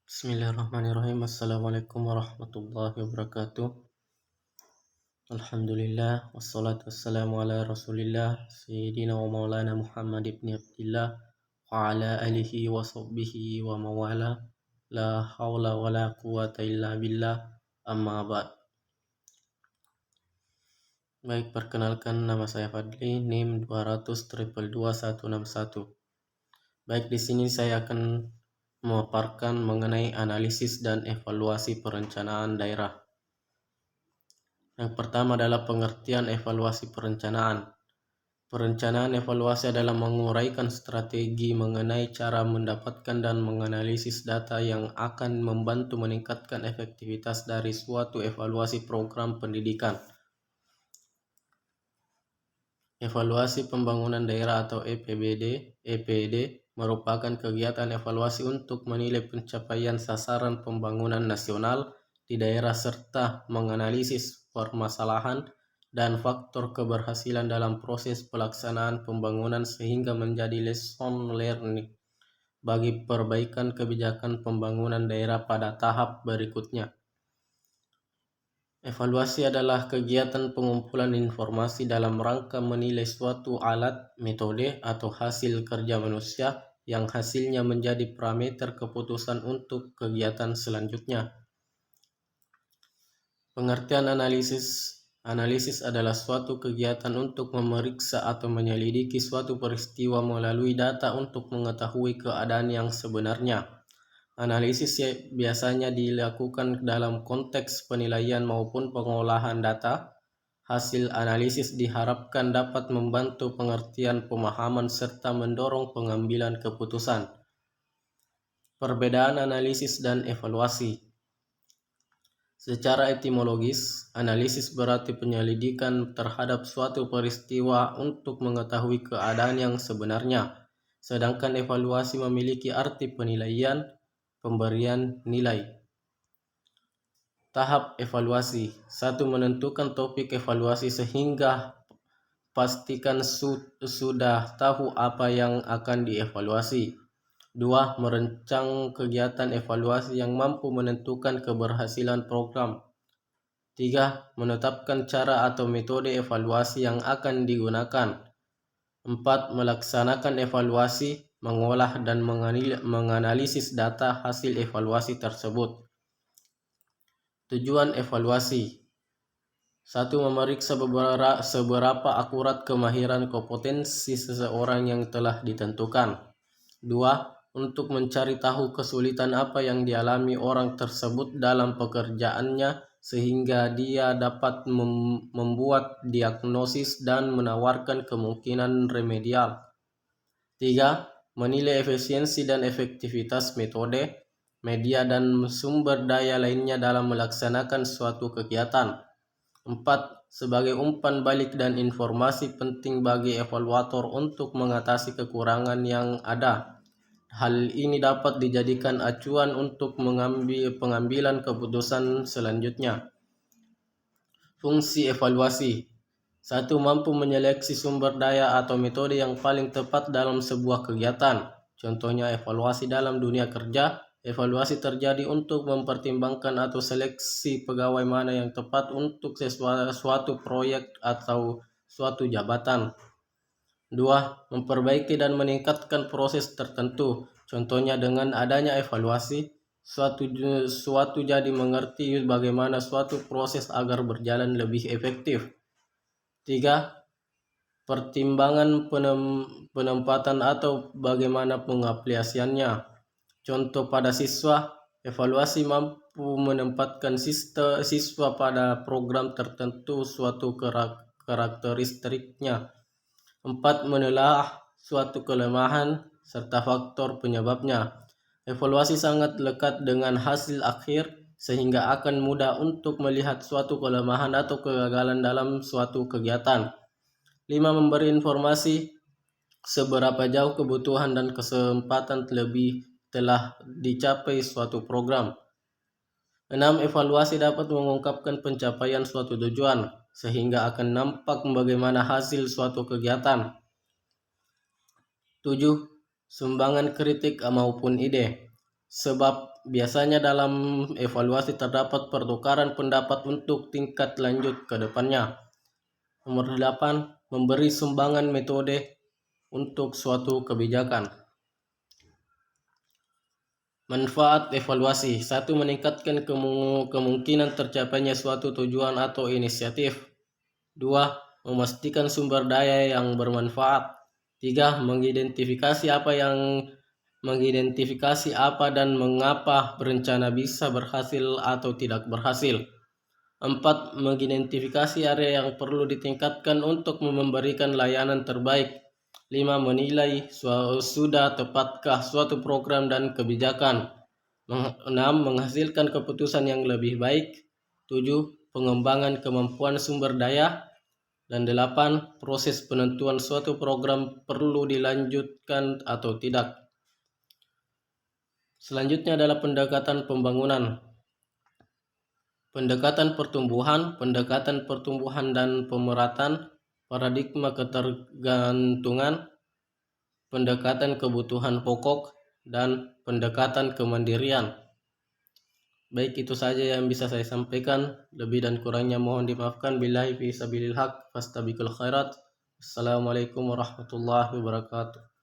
Bismillahirrahmanirrahim. Assalamualaikum warahmatullahi wabarakatuh. Alhamdulillah wassalatu wassalamu ala Rasulillah Sayyidina wa Maulana Muhammad ibn Abdillah wa ala alihi wa sahbihi wa mawala. La hawla wa la quwata illa billah. Amma ba'd. Baik, perkenalkan, nama saya Fadli, NIM 200 222 161. Baik, di sini saya akan memaparkan mengenai analisis dan evaluasi perencanaan daerah. Yang pertama adalah pengertian evaluasi perencanaan. Perencanaan evaluasi adalah menguraikan strategi mengenai cara mendapatkan dan menganalisis data yang akan membantu meningkatkan efektivitas dari suatu evaluasi program pendidikan. Evaluasi pembangunan daerah atau EPD merupakan kegiatan evaluasi untuk menilai pencapaian sasaran pembangunan nasional di daerah serta menganalisis permasalahan dan faktor keberhasilan dalam proses pelaksanaan pembangunan sehingga menjadi lesson learning bagi perbaikan kebijakan pembangunan daerah pada tahap berikutnya. Evaluasi adalah kegiatan pengumpulan informasi dalam rangka menilai suatu alat, metode, atau hasil kerja manusia yang hasilnya menjadi parameter keputusan untuk kegiatan selanjutnya. Pengertian analisis adalah suatu kegiatan untuk memeriksa atau menyelidiki suatu peristiwa melalui data untuk mengetahui keadaan yang sebenarnya. Analisis biasanya dilakukan dalam konteks penilaian maupun pengolahan data. Hasil analisis diharapkan dapat membantu pengertian pemahaman serta mendorong pengambilan keputusan. Perbedaan analisis dan evaluasi. Secara etimologis, analisis berarti penyelidikan terhadap suatu peristiwa untuk mengetahui keadaan yang sebenarnya, sedangkan evaluasi memiliki arti penilaian, pemberian nilai. Tahap evaluasi. 1. Menentukan topik evaluasi sehingga pastikan sudah tahu apa yang akan dievaluasi. 2. Merancang kegiatan evaluasi yang mampu menentukan keberhasilan program. 3. Menetapkan cara atau metode evaluasi yang akan digunakan. 4. Melaksanakan evaluasi, mengolah dan menganalisis data hasil evaluasi tersebut. Tujuan evaluasi. 1. Memeriksa seberapa akurat kemahiran kompetensi seseorang yang telah ditentukan. 2. Untuk mencari tahu kesulitan apa yang dialami orang tersebut dalam pekerjaannya sehingga dia dapat membuat diagnosis dan menawarkan kemungkinan remedial. 3. Menilai efisiensi dan efektivitas metode, media dan sumber daya lainnya dalam melaksanakan suatu kegiatan. 4. Sebagai umpan balik dan informasi penting bagi evaluator untuk mengatasi kekurangan yang ada. Hal ini dapat dijadikan acuan untuk pengambilan keputusan selanjutnya. Fungsi evaluasi. 1. Mampu menyeleksi sumber daya atau metode yang paling tepat dalam sebuah kegiatan. Contohnya evaluasi dalam dunia kerja. Evaluasi terjadi untuk mempertimbangkan atau seleksi pegawai mana yang tepat untuk suatu proyek atau suatu jabatan. 2. Memperbaiki dan meningkatkan proses tertentu. Contohnya dengan adanya evaluasi, suatu jadi mengerti bagaimana suatu proses agar berjalan lebih efektif. 3. Pertimbangan penempatan atau bagaimana pengaplikasiannya. Contoh pada siswa, evaluasi mampu menempatkan siswa pada program tertentu suatu karakteristiknya. 4. Menelaah suatu kelemahan serta faktor penyebabnya. Evaluasi sangat lekat dengan hasil akhir sehingga akan mudah untuk melihat suatu kelemahan atau kegagalan dalam suatu kegiatan. 5. Memberi informasi seberapa jauh kebutuhan dan kesempatan lebih telah dicapai suatu program. 6. Evaluasi dapat mengungkapkan pencapaian suatu tujuan sehingga akan nampak bagaimana hasil suatu kegiatan. 7. Sumbangan kritik maupun ide. sebab biasanya dalam evaluasi terdapat pertukaran pendapat untuk tingkat lanjut ke depannya. Nomor 8, memberi sumbangan metode untuk suatu kebijakan. Manfaat evaluasi. 1. Meningkatkan kemungkinan tercapainya suatu tujuan atau inisiatif. 2. Memastikan sumber daya yang bermanfaat. 3. Mengidentifikasi apa dan mengapa berencana bisa berhasil atau tidak berhasil. 4. Mengidentifikasi area yang perlu ditingkatkan untuk memberikan layanan terbaik. 5. Menilai sudah tepatkah suatu program dan kebijakan. 6. Menghasilkan keputusan yang lebih baik. 7. Pengembangan kemampuan sumber daya. Dan 8. Proses penentuan suatu program perlu dilanjutkan atau tidak. Selanjutnya adalah pendekatan pembangunan. Pendekatan pertumbuhan dan pemerataan, paradigma ketergantungan, pendekatan kebutuhan pokok, dan pendekatan kemandirian. Baik, itu saja yang bisa saya sampaikan. Lebih dan kurangnya mohon dimaafkan. Billahi fi sabilil haq fastabiqul khairat. Assalamualaikum warahmatullahi wabarakatuh.